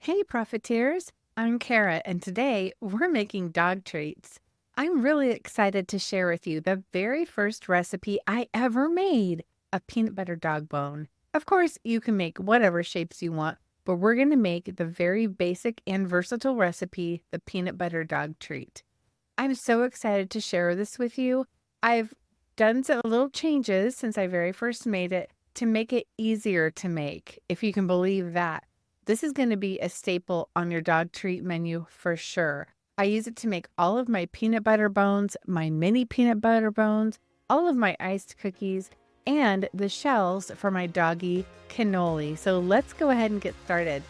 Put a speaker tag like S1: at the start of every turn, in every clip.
S1: Hey, Profiteers! I'm Kara, and today we're making dog treats. I'm really excited to share with you the very first recipe I ever made, a peanut butter dog bone. Of course, you can make whatever shapes you want, but we're going to make the very basic and versatile recipe, the peanut butter dog treat. I'm so excited to share this with you. I've done some little changes since I very first made it to make it easier to make, if you can believe that. This is going to be a staple on your dog treat menu for sure. I use it to make all of my peanut butter bones, my mini peanut butter bones, all of my iced cookies, and the shells for my doggy cannoli. So let's go ahead and get started.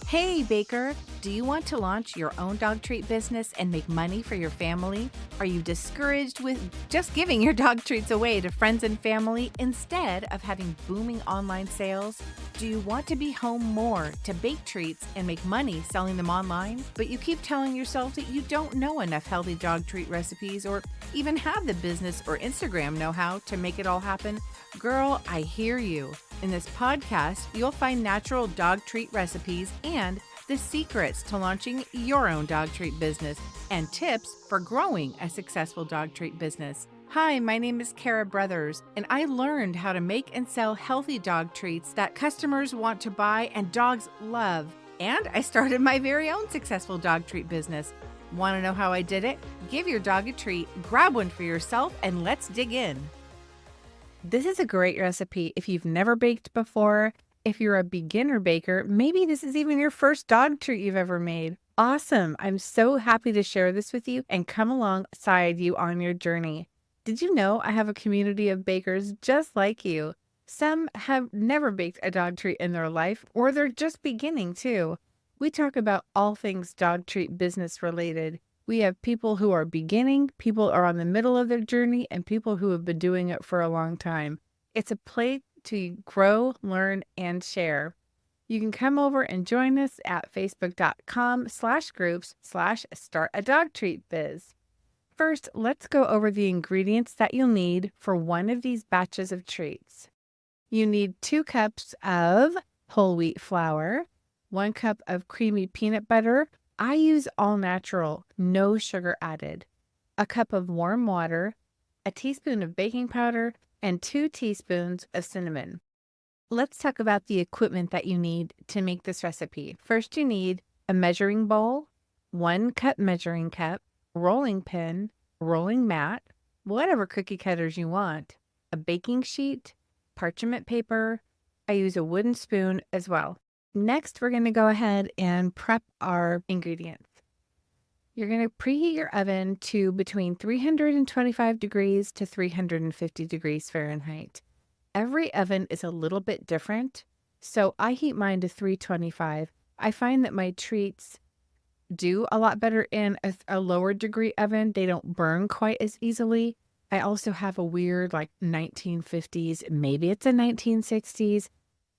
S2: Hey, Baker! Do you want to launch your own dog treat business and make money for your family? Are you discouraged with just giving your dog treats away to friends and family instead of having booming online sales? Do you want to be home more to bake treats and make money selling them online, but you keep telling yourself that you don't know enough healthy dog treat recipes or even have the business or Instagram know-how to make it all happen? Girl, I hear you. In this podcast, you'll find natural dog treat recipes and the secrets to launching your own dog treat business and tips for growing a successful dog treat business. Hi, my name is Kara Brothers, and I learned how to make and sell healthy dog treats that customers want to buy and dogs love. And I started my very own successful dog treat business. Want to know how I did it? Give your dog a treat, grab one for yourself, and let's dig in.
S1: This is a great recipe if you've never baked before. If you're a beginner baker, maybe this is even your first dog treat you've ever made. Awesome. I'm so happy to share this with you and come alongside you on your journey. Did you know I have a community of bakers just like you? Some have never baked a dog treat in their life, or they're just beginning too. We talk about all things dog treat business related. We have people who are beginning, people who are on the middle of their journey, and people who have been doing it for a long time. It's a place to grow, learn, and share. You can come over and join us at facebook.com/groups/startadogtreatbiz. First, let's go over the ingredients that you'll need for one of these batches of treats. You need 2 cups of whole wheat flour, 1 cup of creamy peanut butter. I use all natural, no sugar added. A cup of warm water, a teaspoon of baking powder, and 2 teaspoons of cinnamon. Let's talk about the equipment that you need to make this recipe. First, you need a measuring bowl, 1 cup measuring cup, rolling pin, rolling mat, whatever cookie cutters you want, a baking sheet, parchment paper. I use a wooden spoon as well. Next, we're going to go ahead and prep our ingredients. You're going to preheat your oven to between 325 degrees to 350 degrees Fahrenheit. Every oven is a little bit different, so I heat mine to 325. I find that my treats do a lot better in a lower degree oven. They don't burn quite as easily. I also have a weird 1950s, maybe it's a 1960s,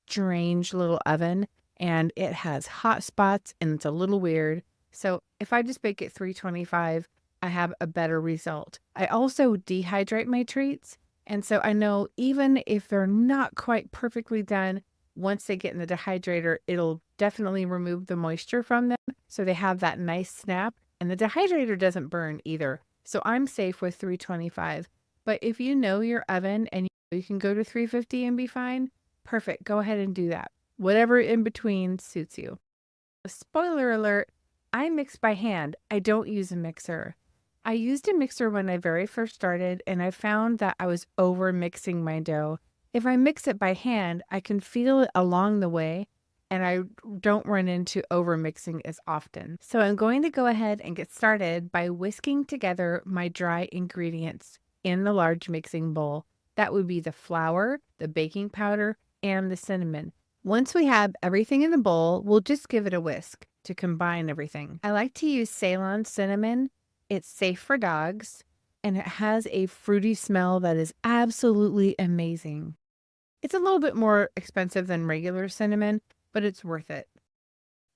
S1: strange little oven, and it has hot spots and it's a little weird. So if I just bake at 325, I have a better result. I also dehydrate my treats. And so I know even if they're not quite perfectly done, once they get in the dehydrator, it'll definitely remove the moisture from them. So they have that nice snap, and the dehydrator doesn't burn either. So I'm safe with 325. But if you know your oven and you can go to 350 and be fine, perfect. Go ahead and do that. Whatever in between suits you. Spoiler alert, I mix by hand. I don't use a mixer. I used a mixer when I very first started, and I found that I was over mixing my dough. If I mix it by hand, I can feel it along the way, and I don't run into over mixing as often. So I'm going to go ahead and get started by whisking together my dry ingredients in the large mixing bowl. That would be the flour, the baking powder, and the cinnamon. Once we have everything in the bowl, we'll just give it a whisk to combine everything. I like to use Ceylon cinnamon. It's safe for dogs, and it has a fruity smell that is absolutely amazing. It's a little bit more expensive than regular cinnamon, but it's worth it.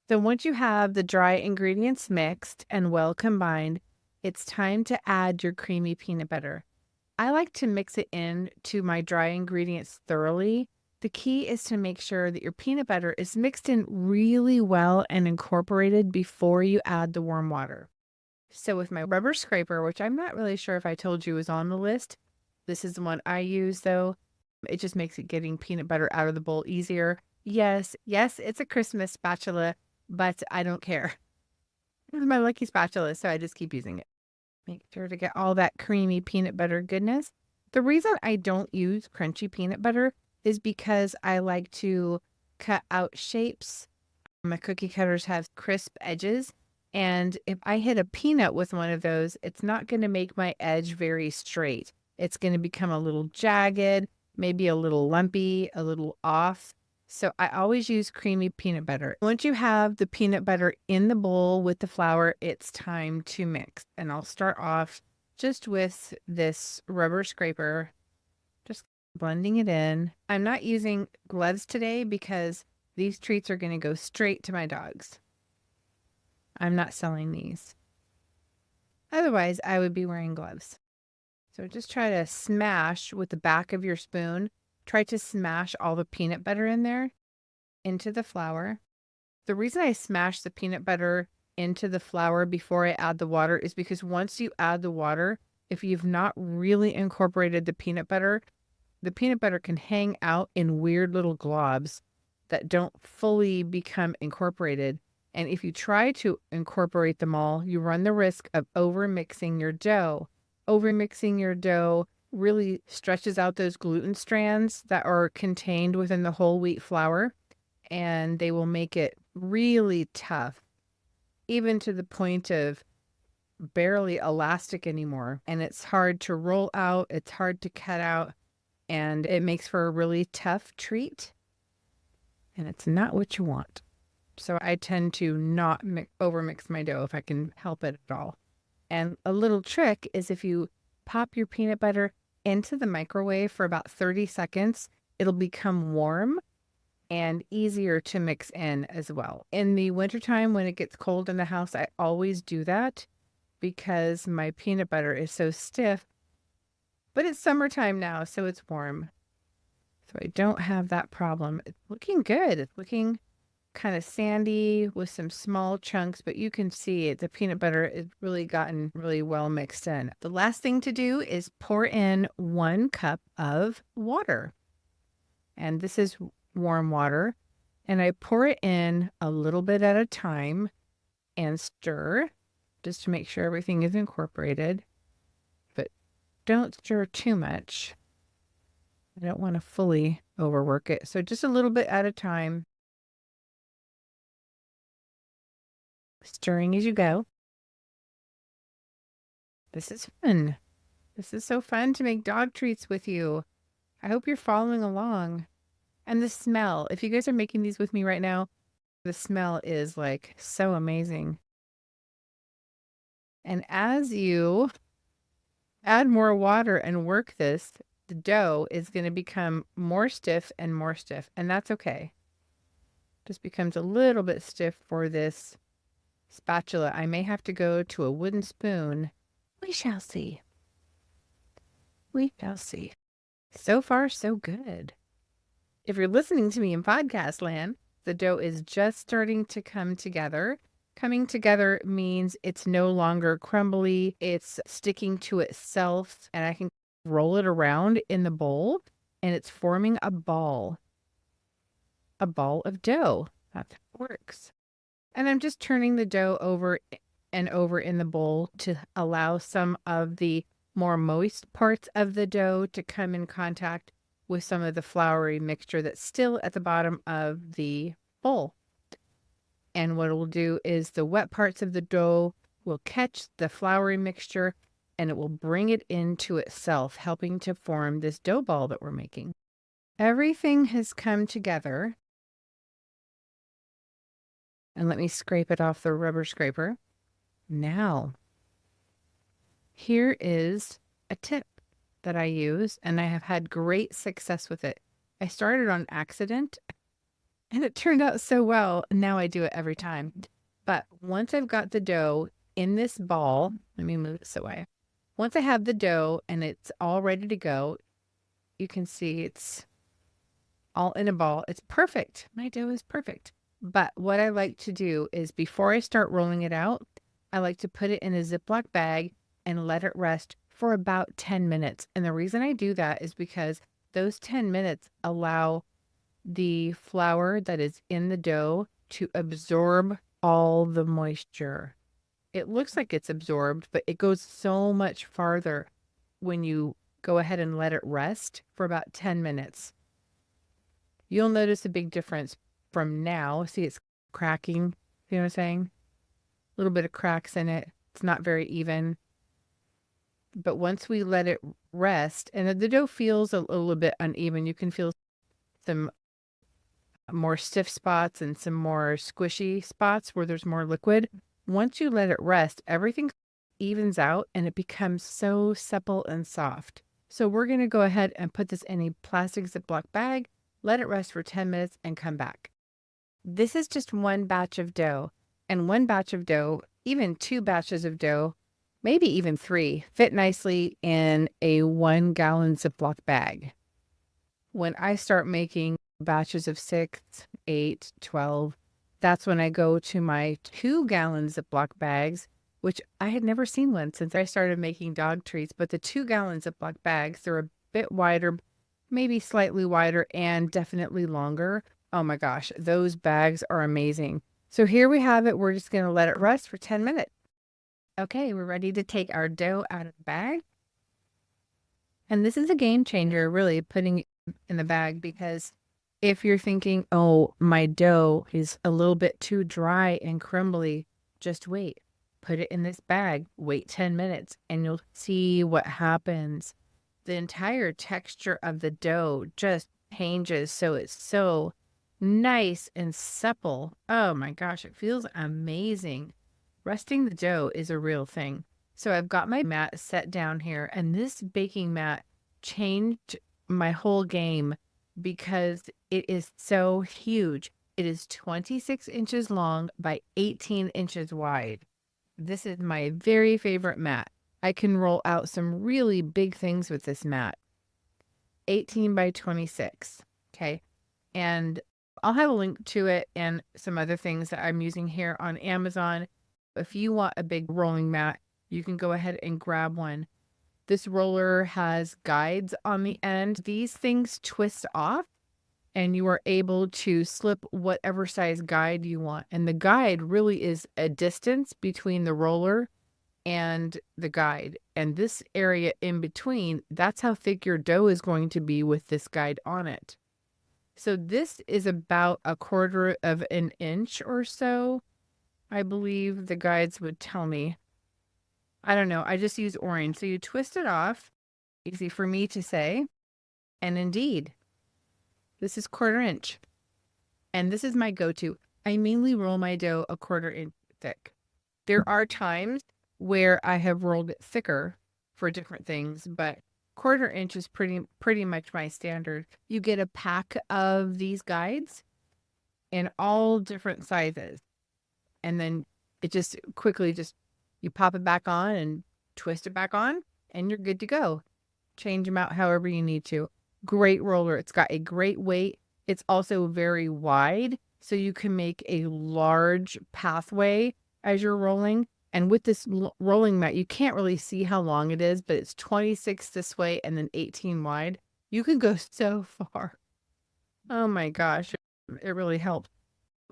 S1: So once you have the dry ingredients mixed and well combined, it's time to add your creamy peanut butter. I like to mix it in to my dry ingredients thoroughly The key is to make sure that your peanut butter is mixed in really well and incorporated before you add the warm water. So with my rubber scraper, which I'm not really sure if I told you was on the list, this is the one I use though. It just makes it getting peanut butter out of the bowl easier. Yes, it's a Christmas spatula, but I don't care. It's my lucky spatula, so I just keep using it. Make sure to get all that creamy peanut butter goodness. The reason I don't use crunchy peanut butter is because I like to cut out shapes. My cookie cutters have crisp edges. And if I hit a peanut with one of those, it's not going to make my edge very straight. It's going to become a little jagged, maybe a little lumpy, a little off. So I always use creamy peanut butter. Once you have the peanut butter in the bowl with the flour, it's time to mix. And I'll start off just with this rubber scraper, just blending it in. I'm not using gloves today because these treats are going to go straight to my dogs. I'm not selling these. Otherwise, I would be wearing gloves. So just try to smash with the back of your spoon. Try to smash all the peanut butter in there into the flour. The reason I smash the peanut butter into the flour before I add the water is because once you add the water, if you've not really incorporated the peanut butter can hang out in weird little globs that don't fully become incorporated. And if you try to incorporate them all, you run the risk of overmixing your dough. Overmixing your dough really stretches out those gluten strands that are contained within the whole wheat flour, and they will make it really tough, even to the point of barely elastic anymore. And it's hard to roll out, it's hard to cut out, and it makes for a really tough treat. And it's not what you want. So I tend to not overmix my dough if I can help it at all. And a little trick is if you pop your peanut butter into the microwave for about 30 seconds, it'll become warm and easier to mix in as well. In the wintertime, when it gets cold in the house, I always do that because my peanut butter is so stiff. But it's summertime now, so it's warm. So I don't have that problem. It's looking good. It's looking kind of sandy with some small chunks, but you can see it. The peanut butter is really gotten really well mixed in. The last thing to do is pour in 1 cup of water. And this is warm water. And I pour it in a little bit at a time and stir just to make sure everything is incorporated. But don't stir too much. I don't want to fully overwork it. So just a little bit at a time. Stirring as you go. This is fun. This is so fun to make dog treats with you. I hope you're following along. And the smell, if you guys are making these with me right now, the smell is like so amazing. And as you add more water and work this, the dough is going to become more stiff and more stiff. And that's okay. Just becomes a little bit stiff for this spatula. I may have to go to a wooden spoon. We shall see. We shall see. So far, so good. If you're listening to me in podcast land, the dough is just starting to come together. Coming together means it's no longer crumbly. It's sticking to itself, and I can roll it around in the bowl, and it's forming a ball of dough. That's how it works. And I'm just turning the dough over and over in the bowl to allow some of the more moist parts of the dough to come in contact with some of the floury mixture that's still at the bottom of the bowl. And what it will do is the wet parts of the dough will catch the floury mixture and it will bring it into itself, helping to form this dough ball that we're making. Everything has come together. And let me scrape it off the rubber scraper. Now, here is a tip that I use, and I have had great success with it. I started on accident, and it turned out so well. Now I do it every time. But once I've got the dough in this ball, let me move this away. Once I have the dough and it's all ready to go, you can see it's all in a ball. It's perfect. My dough is perfect. But what I like to do is before I start rolling it out, I like to put it in a Ziploc bag and let it rest for about 10 minutes. And the reason I do that is because those 10 minutes allow the flour that is in the dough to absorb all the moisture. It looks like it's absorbed, but it goes so much farther when you go ahead and let it rest for about 10 minutes. You'll notice a big difference from now. See, it's cracking. You know what I'm saying? A little bit of cracks in it. It's not very even. But once we let it rest, and the dough feels a little bit uneven, you can feel some more stiff spots and some more squishy spots where there's more liquid. Once you let it rest, everything evens out and it becomes so supple and soft. So we're going to go ahead and put this in a plastic Ziploc bag, let it rest for 10 minutes and come back. This is just one batch of dough, and one batch of dough, even 2 batches of dough, maybe even 3, fit nicely in a 1-gallon Ziploc bag. When I start making batches of 6, 8, 12, that's when I go to my 2-gallon Ziploc bags, which I had never seen one since I started making dog treats. But the 2-gallon Ziploc bags, they're a bit wider, maybe slightly wider, and definitely longer. Oh my gosh, those bags are amazing. So here we have it. We're just going to let it rest for 10 minutes. Okay, we're ready to take our dough out of the bag. And this is a game changer, really, putting it in the bag, because if you're thinking, oh, my dough is a little bit too dry and crumbly, just wait. Put it in this bag, wait 10 minutes, and you'll see what happens. The entire texture of the dough just changes, so it's so nice and supple. Oh my gosh, it feels amazing. Resting the dough is a real thing. So I've got my mat set down here, and this baking mat changed my whole game because it is so huge. It is 26 inches long by 18 inches wide. This is my very favorite mat. I can roll out some really big things with this mat. 18 by 26. Okay. And I'll have a link to it and some other things that I'm using here on Amazon. If you want a big rolling mat, you can go ahead and grab one. This roller has guides on the end. These things twist off and you are able to slip whatever size guide you want. And the guide really is a distance between the roller and the guide. And this area in between, that's how thick your dough is going to be with this guide on it. So this is about 1/4 of an inch or so, I believe the guides would tell me. I don't know. I just use orange. So you twist it off. Easy for me to say. And indeed, this is 1/4 inch. And this is my go-to. I mainly roll my dough 1/4 inch thick. There are times where I have rolled it thicker for different things, but 1/4 inch is pretty much my standard. You get a pack of these guides in all different sizes. And then it just quickly you pop it back on and twist it back on and you're good to go. Change them out however you need to. Great roller. It's got a great weight. It's also very wide, so you can make a large pathway as you're rolling. And with this rolling mat, you can't really see how long it is, but it's 26 this way and then 18 wide. You can go so far. Oh my gosh, it really helps.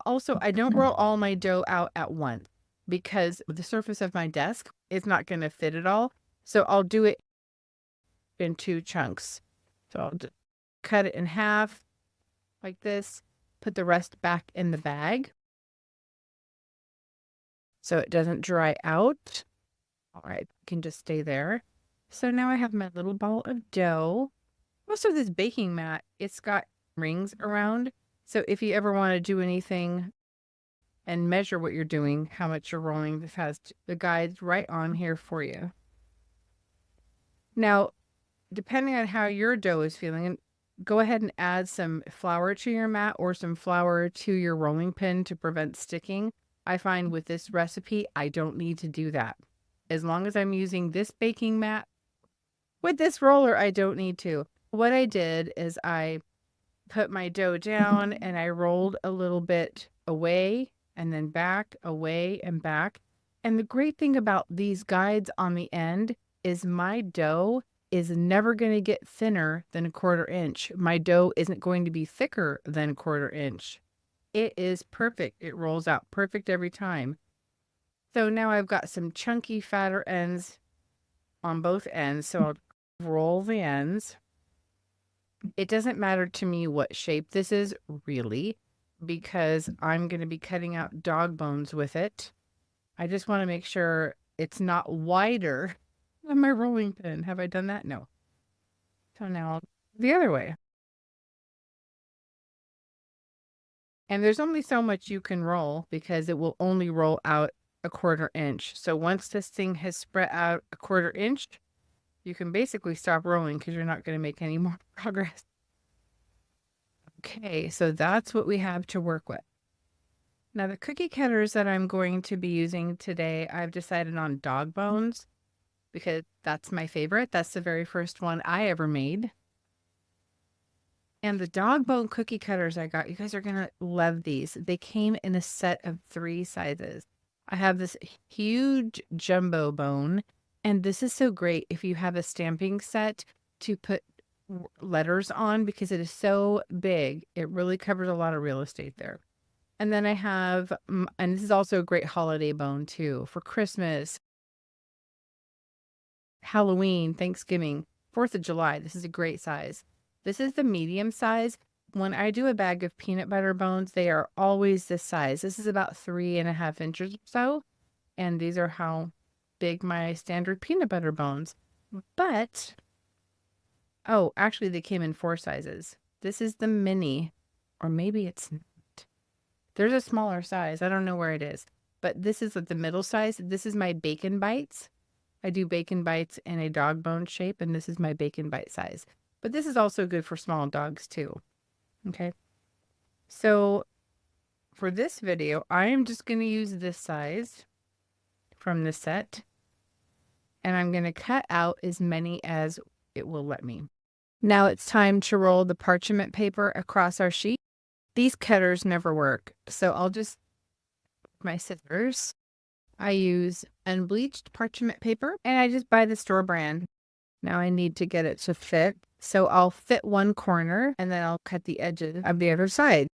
S1: Also, I don't roll all my dough out at once because the surface of my desk is not going to fit it all. So I'll do it in 2 chunks. So I'll just cut it in half like this, put the rest back in the bag so it doesn't dry out. All right, it can just stay there. So now I have my little ball of dough. Also, this baking mat, it's got rings around. So if you ever want to do anything and measure what you're doing, how much you're rolling, this has the guides right on here for you. Now, depending on how your dough is feeling, go ahead and add some flour to your mat or some flour to your rolling pin to prevent sticking. I find with this recipe, I don't need to do that. As long as I'm using this baking mat with this roller, I don't need to. What I did is I put my dough down and I rolled a little bit away and then back, away and back. And the great thing about these guides on the end is my dough is never going to get thinner than a 1/4 inch. My dough isn't going to be thicker than a 1/4 inch. It is perfect. It rolls out perfect every time. So now I've got some chunky, fatter ends on both ends. So I'll roll the ends. It doesn't matter to me what shape this is, really, because I'm going to be cutting out dog bones with it. I just want to make sure it's not wider than my rolling pin. Have I done that? No. So now the other way. And there's only so much you can roll because it will only roll out a 1/4 inch. So once this thing has spread out a 1/4 inch, you can basically stop rolling because you're not going to make any more progress. Okay, so that's what we have to work with. Now the cookie cutters that I'm going to be using today, I've decided on dog bones because that's my favorite. That's the very first one I ever made. And the dog bone cookie cutters I got, you guys are going to love these. They came in a set of 3 sizes. I have this huge jumbo bone, and this is so great if you have a stamping set to put letters on because it is so big. It really covers a lot of real estate there. And then I have, and this is also a great holiday bone too, for Christmas, Halloween, Thanksgiving, 4th of July. This is a great size. This is the medium size. When I do a bag of peanut butter bones, they are always this size. This is about 3.5 inches or so. And these are how big my standard peanut butter bones. But, oh, actually they came in 4 sizes. This is the mini, or maybe it's not. There's a smaller size. I don't know where it is. But this is like the middle size. This is my bacon bites. I do bacon bites in a dog bone shape, and this is my bacon bite size. But this is also good for small dogs too. Okay. So for this video, I am just going to use this size from the set, and I'm going to cut out as many as it will let me. Now it's time to roll the parchment paper across our sheet. These cutters never work, so I'll just, my scissors, I use unbleached parchment paper, and I just buy the store brand. Now I need to get it to fit. So I'll fit one corner and then I'll cut the edges of the other side.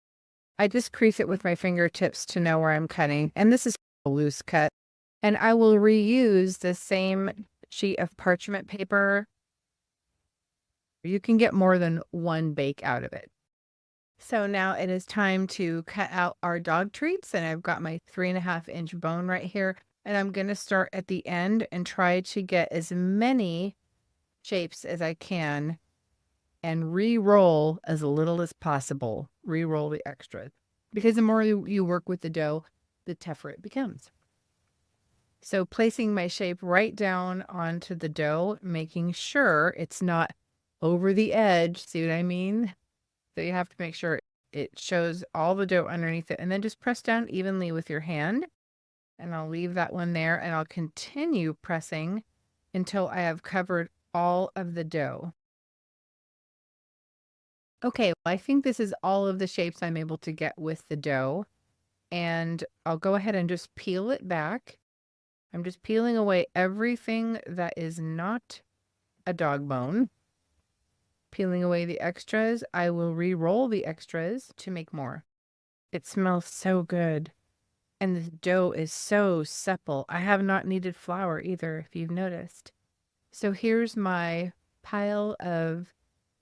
S1: I just crease it with my fingertips to know where I'm cutting. And this is a loose cut. And I will reuse the same sheet of parchment paper. You can get more than one bake out of it. So now it is time to cut out our dog treats. And I've got my 3.5 inch bone right here. And I'm going to start at the end and try to get as many shapes as I can and re-roll as little as possible. Re-roll the extras. Because the more you work with the dough, the tougher it becomes. So placing my shape right down onto the dough, making sure it's not over the edge. See what I mean? So you have to make sure it shows all the dough underneath it. And then just press down evenly with your hand. And I'll leave that one there. And I'll continue pressing until I have covered all of the dough. Okay, well, I think this is all of the shapes I'm able to get with the dough. And I'll go ahead and just peel it back. I'm just peeling away everything that is not a dog bone. Peeling away the extras. I will re-roll the extras to make more. It smells so good. And the dough is so supple. I have not kneaded flour either, if you've noticed. So here's my pile of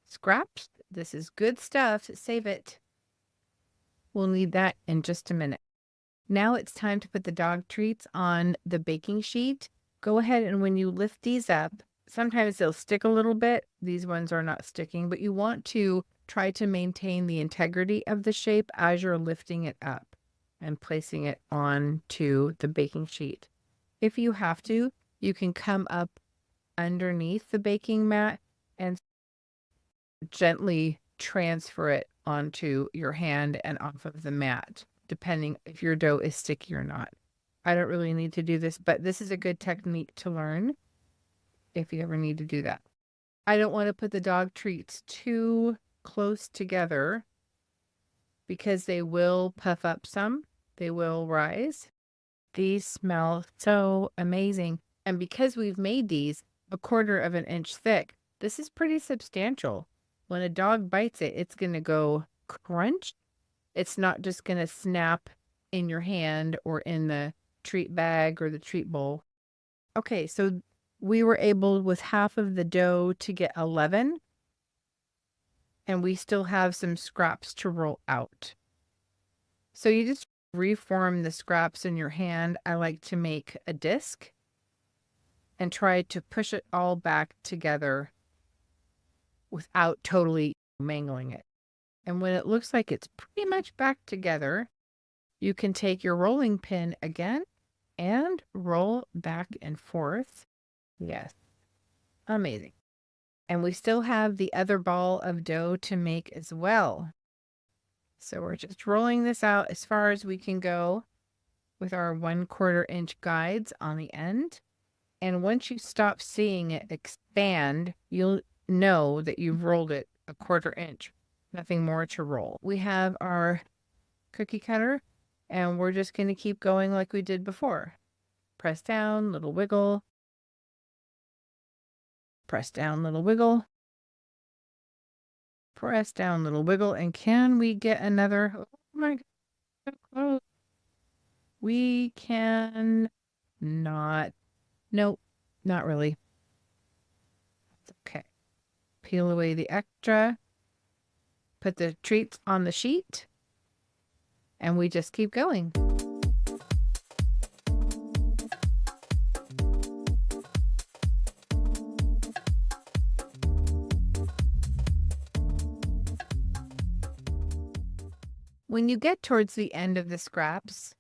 S1: scraps. This is good stuff. Save it. We'll need that in just a minute. Now it's time to put the dog treats on the baking sheet. Go ahead and when you lift these up, sometimes they'll stick a little bit. These ones are not sticking, but you want to try to maintain the integrity of the shape as you're lifting it up and placing it onto the baking sheet. If you have to, you can come up underneath the baking mat and gently transfer it onto your hand and off of the mat, depending if your dough is sticky or not. I don't really need to do this, but this is a good technique to learn if you ever need to do that. I don't want to put the dog treats too close together because they will puff up some. They will rise. These smell so amazing. And because we've made these 1/4 of an inch thick, this is pretty substantial. When a dog bites it, it's going to go crunch. It's not just going to snap in your hand or in the treat bag or the treat bowl. Okay, so we were able with half of the dough to get 11, and we still have some scraps to roll out. So you just reform the scraps in your hand. I like to make a disc and try to push it all back together without totally mangling it. And when it looks like it's pretty much back together, you can take your rolling pin again and roll back and forth. Yes, amazing. And we still have the other ball of dough to make as well. So we're just rolling this out as far as we can go with our 1/4 inch guides on the end. And once you stop seeing it expand, you'll know that you've rolled it 1/4 inch. Nothing more to roll. We have our cookie cutter, and we're just going to keep going like we did before. Press down, little wiggle. Press down, little wiggle. Press down, little wiggle. And can we get another? Oh my God. We can not. Nope, not really. Okay. Peel away the extra. Put the treats on the sheet. And we just keep going. When you get towards the end of the scraps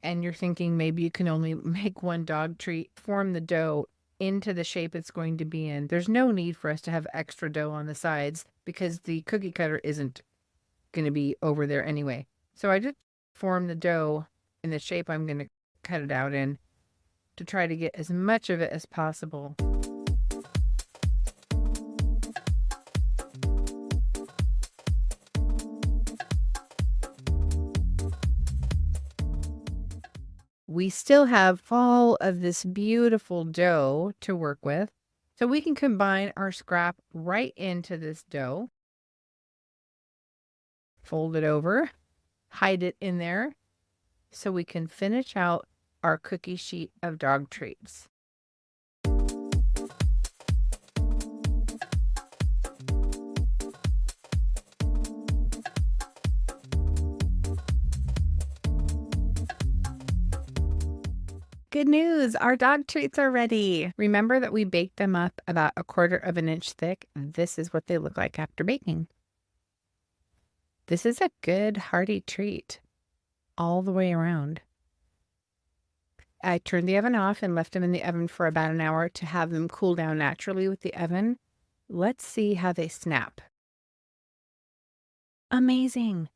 S1: and you're thinking maybe you can only make one dog treat, form the dough into the shape it's going to be in. There's no need for us to have extra dough on the sides because the cookie cutter isn't going to be over there anyway. So I just form the dough in the shape I'm going to cut it out in to try to get as much of it as possible. We still have all of this beautiful dough to work with, so we can combine our scrap right into this dough. Fold it over, hide it in there, so we can finish out our cookie sheet of dog treats. Good news, our dog treats are ready. Remember that we baked them up about 1/4 of an inch thick. This is what they look like after baking. This is a good hearty treat all the way around. I turned the oven off and left them in the oven for about an hour to have them cool down naturally with the oven. Let's see how they snap. Amazing.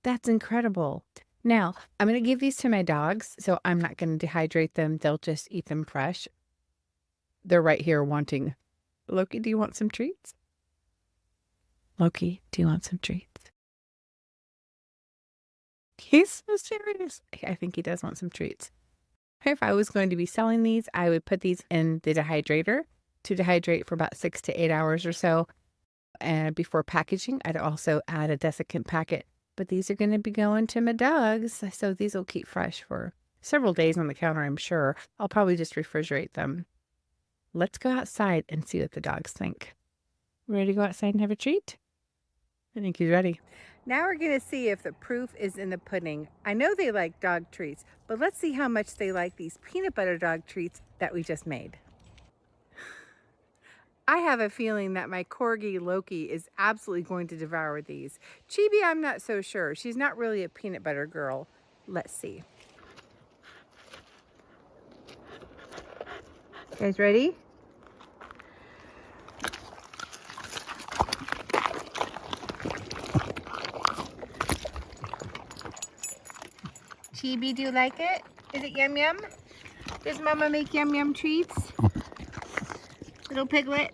S1: That's incredible. Now, I'm going to give these to my dogs, so I'm not going to dehydrate them. They'll just eat them fresh. They're right here wanting. Loki, do you want some treats? Loki, do you want some treats? He's so serious. I think he does want some treats. If I was going to be selling these, I would put these in the dehydrator to dehydrate for about 6 to 8 hours or so. And before packaging, I'd also add a desiccant packet. But these are going to be going to my dogs, so these will keep fresh for several days on the counter, I'm sure. I'll probably just refrigerate them. Let's go outside and see what the dogs think. Ready to go outside and have a treat? I think he's ready. Now we're going to see if the proof is in the pudding. I know they like dog treats, but let's see how much they like these peanut butter dog treats that we just made. I have a feeling that my corgi Loki is absolutely going to devour these. Chibi, I'm not so sure. She's not really a peanut butter girl. Let's see. You guys ready? Chibi, do you like it? Is it yum yum? Does Mama make yum yum treats? Little piglet.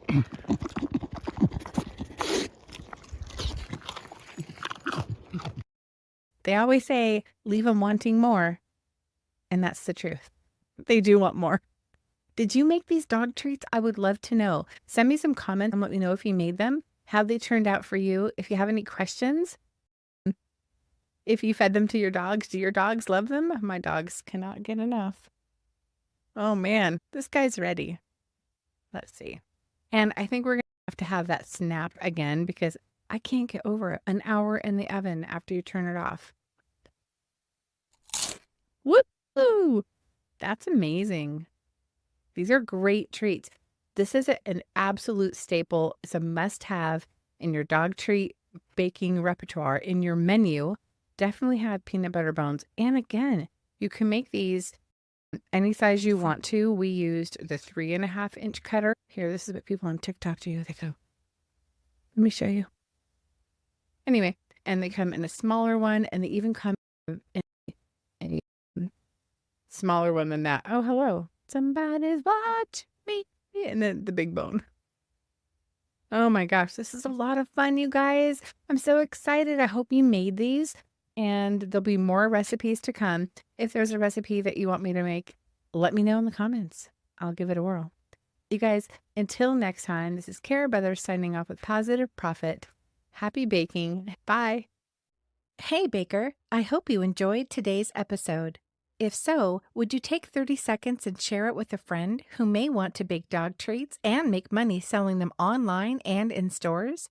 S1: They always say, leave them wanting more. And that's the truth. They do want more. Did you make these dog treats? I would love to know. Send me some comments and let me know if you made them, how they turned out for you. If you have any questions, if you fed them to your dogs, do your dogs love them? My dogs cannot get enough. Oh man, this guy's ready. Let's see. And I think we're going to have that snap again because I can't get over an hour in the oven after you turn it off. Woo! That's amazing. These are great treats. This is an absolute staple. It's a must-have in your dog treat baking repertoire, in your menu. Definitely have peanut butter bones. And again, you can make these any size you want to. We used the 3.5-inch cutter. Here, this is what people on TikTok do. They go, let me show you. Anyway, and they come in a smaller one, and they even come in a smaller one than that. Oh, hello. Somebody's watch me. And then the big bone. Oh my gosh, this is a lot of fun, you guys. I'm so excited. I hope you made these, and there'll be more recipes to come. If there's a recipe that you want me to make, let me know in the comments. I'll give it a whirl. You guys, until next time, this is Kara Brothers signing off with Pawsitive Profit. Happy baking. Bye.
S2: Hey, Baker, I hope you enjoyed today's episode. If so, would you take 30 seconds and share it with a friend who may want to bake dog treats and make money selling them online and in stores?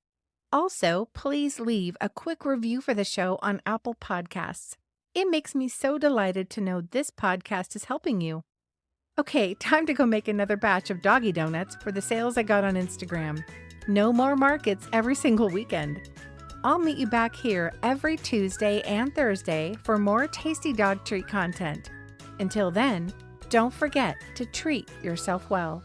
S2: Also, please leave a quick review for the show on Apple Podcasts. It makes me so delighted to know this podcast is helping you. Okay, time to go make another batch of doggy donuts for the sales I got on Instagram. No more markets every single weekend. I'll meet you back here every Tuesday and Thursday for more tasty dog treat content. Until then, don't forget to treat yourself well.